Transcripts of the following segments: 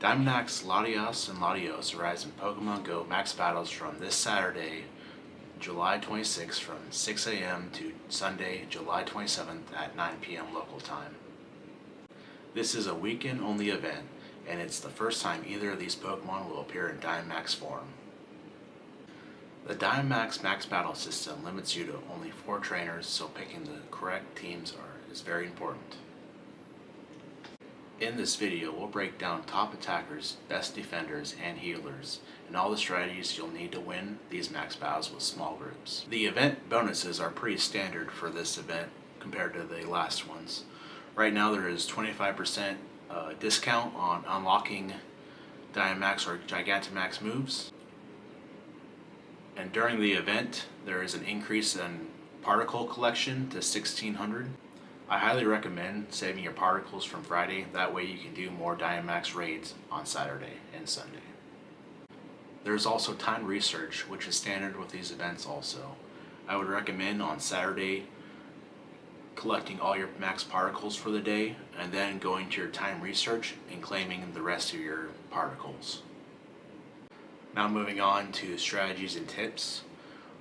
Dynamax Latias and Latios arise in Pokemon GO Max Battles from this Saturday, July 26th from 6 a.m. to Sunday, July 27th at 9 p.m. local time. This is a weekend-only event, and it's the first time either of these Pokemon will appear in Dynamax form. The Dynamax Max Battle system limits you to only 4 trainers, so picking the correct teams is very important. In this video, we'll break down top attackers, best defenders, and healers, and all the strategies you'll need to win these max battles with small groups. The event bonuses are pretty standard for this event compared to the last ones. Right now there is 25% discount on unlocking Dynamax or Gigantamax moves. And during the event, there is an increase in particle collection to 1,600. I highly recommend saving your particles from Friday, that way you can do more Dynamax raids on Saturday and Sunday. There's also time research, which is standard with these events also. I would recommend on Saturday collecting all your max particles for the day and then going to your time research and claiming the rest of your particles. Now moving on to strategies and tips.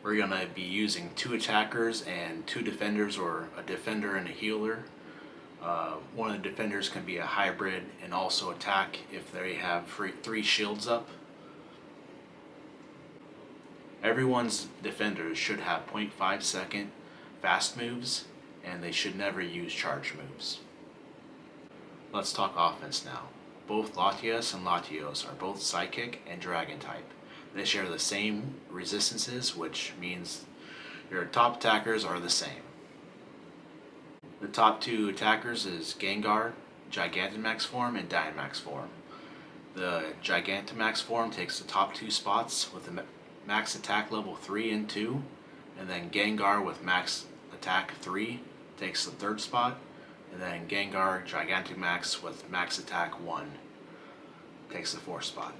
We're going to be using 2 attackers and 2 defenders, or a defender and a healer. One of the defenders can be a hybrid and also attack if they have 3 shields up. Everyone's defenders should have 0.5 second fast moves, and they should never use charge moves. Let's talk offense now. Both Latias and Latios are both Psychic and Dragon type. They share the same resistances, which means your top attackers are the same. The top 2 attackers is Gengar, Gigantamax form, and Dynamax form. The Gigantamax form takes the top 2 spots with the max attack level 3 and 2, and then Gengar with max attack 3 takes the 3rd spot, and then Gengar Gigantamax with max attack 1 takes the 4th spot.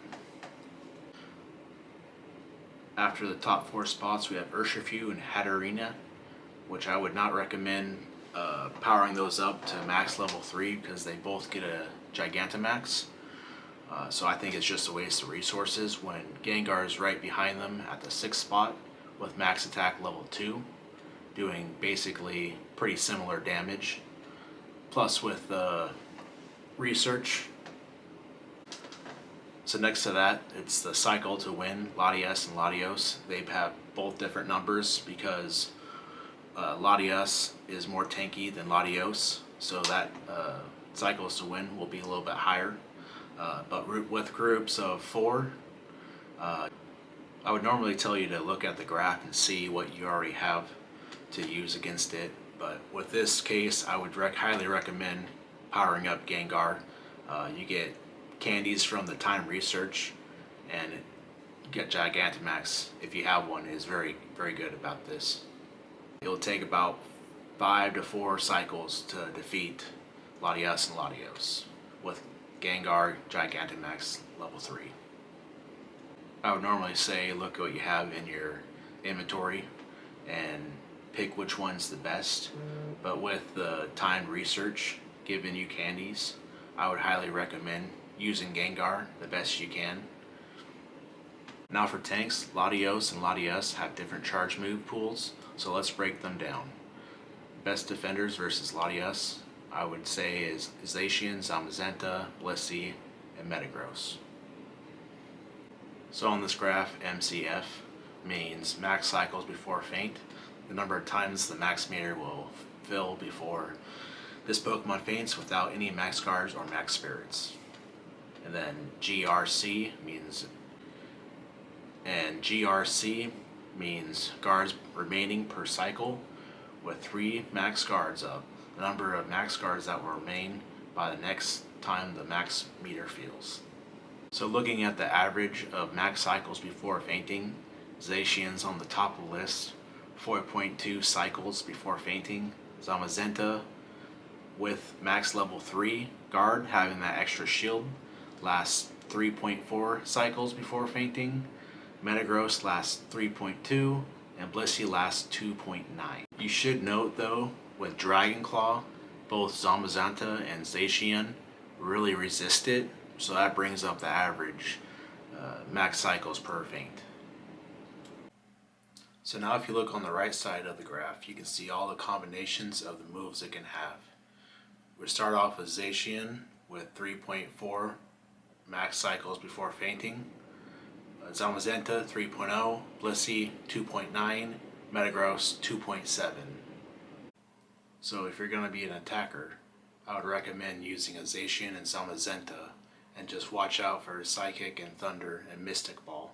After the top 4 spots, we have Urshifu and Hatterena, which I would not recommend powering those up to max level 3 because they both get a Gigantamax. So I think it's just a waste of resources when Gengar is right behind them at the 6th spot with max attack level 2, doing basically pretty similar damage. Plus with research. So next to that, it's the cycle to win, Latias and Latios. They have both different numbers because Latias is more tanky than Latios, so that cycles to win will be a little bit higher. But with groups of 4, I would normally tell you to look at the graph and see what you already have to use against it. But with this case, I would highly recommend powering up Gengar. You get candies from the time research, and get Gigantamax if you have one is very good about this. It'll take about 5 to 4 cycles to defeat Latias and Latios with Gengar Gigantamax level 3. I would normally say look at what you have in your inventory and pick which one's the best, but with the timed research giving you candies, I would highly recommend using Gengar the best you can. Now for tanks, Latios and Latias have different charge move pools, so let's break them down. Best defenders versus Latias, I would say, is Zacian, Zamazenta, Blissey, and Metagross. So on this graph, MCF means max cycles before faint, the number of times the max meter will fill before this Pokemon faints without any max guards or max spirits. And then GRC means guards remaining per cycle with 3 max guards up, the number of max guards that will remain by the next time the max meter fills. So looking at the average of max cycles before fainting, Zacian's on the top of the list, 4.2 cycles before fainting. Zamazenta with max level 3 guard, having that extra shield, lasts 3.4 cycles before fainting. Metagross lasts 3.2, and Blissey lasts 2.9. You should note though, with Dragon Claw, both Zamazenta and Zacian really resist it, So that brings up the average max cycles per feint. So now if you look on the right side of the graph, you can see all the combinations of the moves it can have. We start off with Zacian with 3.4 max cycles before fainting. Zamazenta 3.0, Blissey 2.9, Metagross 2.7. So if you're going to be an attacker, I would recommend using a Zacian and Zamazenta, and just watch out for Psychic and Thunder and Mystic Ball.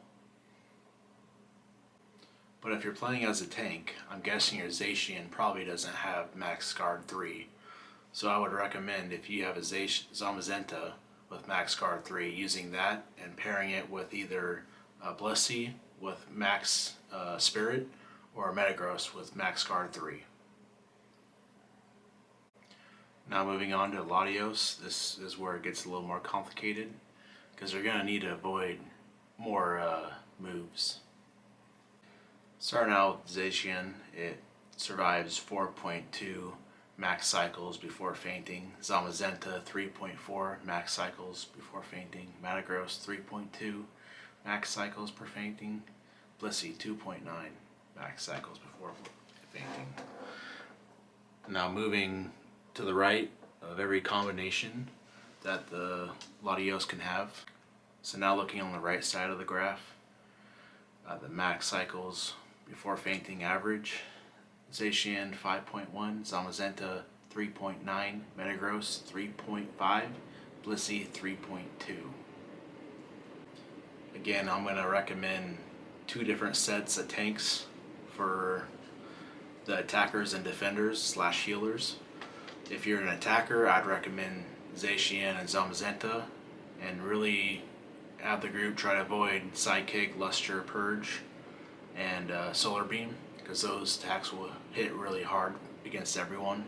But if you're playing as a tank, I'm guessing your Zacian probably doesn't have max guard 3. So I would recommend, if you have a Zamazenta with max guard 3, using that and pairing it with either a Blissey with max Spirit or a Metagross with max guard 3. Now moving on to Latios, this is where it gets a little more complicated because they're going to need to avoid more moves. Starting out with Zacian, it survives 4.2 max cycles before fainting. Zamazenta 3.4 max cycles before fainting. Metagross 3.2 max cycles per fainting. Blissey 2.9 max cycles before fainting. Now moving to the right of every combination that the Latios can have. So now looking on the right side of the graph, the max cycles before fainting average: Zacian 5.1, Zamazenta 3.9, Metagross 3.5, Blissey 3.2. Again, I'm going to recommend 2 different sets of tanks for the attackers and defenders / healers. If you're an attacker, I'd recommend Zacian and Zamazenta, and really have the group try to avoid Sidekick, Luster, Purge, and Solar Beam, because those attacks will hit really hard against everyone.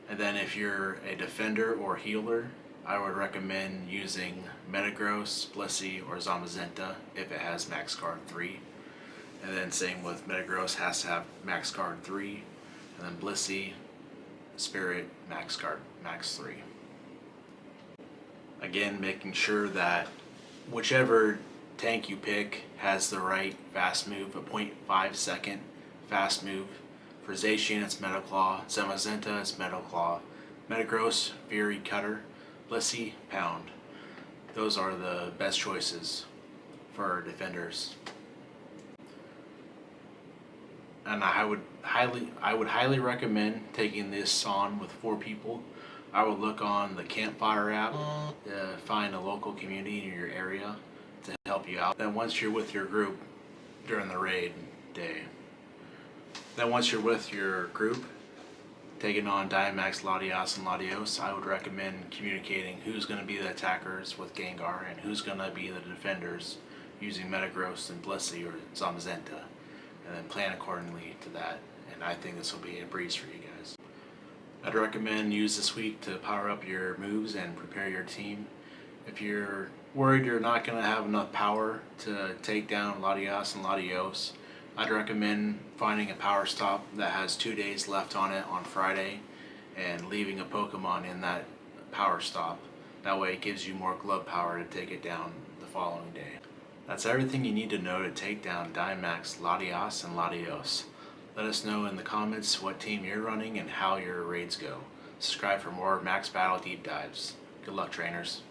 And then if you're a defender or healer, I would recommend using Metagross, Blissey, or Zamazenta if it has max guard 3. And then same with Metagross, has to have max guard 3. And then Blissey, Spirit, max guard, max 3. Again, making sure that whichever tank you pick has the right fast move, a 0.5 second fast move. For Zacian, it's Metal Claw. Zamazenta, it's Metal Claw. Metagross, Fury Cutter. Blissey, Pound. Those are the best choices for defenders. And I would highly recommend taking this on with 4 people. I would look on the Campfire app to find a local community in your area to help you out. Then once you're with your group during the raid day, taking on Dynamax Latias and Latios, I would recommend communicating who's going to be the attackers with Gengar and who's going to be the defenders using Metagross and Blissey or Zamazenta, and then plan accordingly to that. And I think this will be a breeze for you guys. I'd recommend use this week to power up your moves and prepare your team. If you're worried you're not going to have enough power to take down Latias and Latios, I'd recommend finding a power stop that has 2 days left on it on Friday and leaving a Pokemon in that power stop. That way it gives you more glove power to take it down the following day. That's everything you need to know to take down Dynamax Latias and Latios. Let us know in the comments what team you're running and how your raids go. Subscribe for more Max Battle deep dives. Good luck, trainers.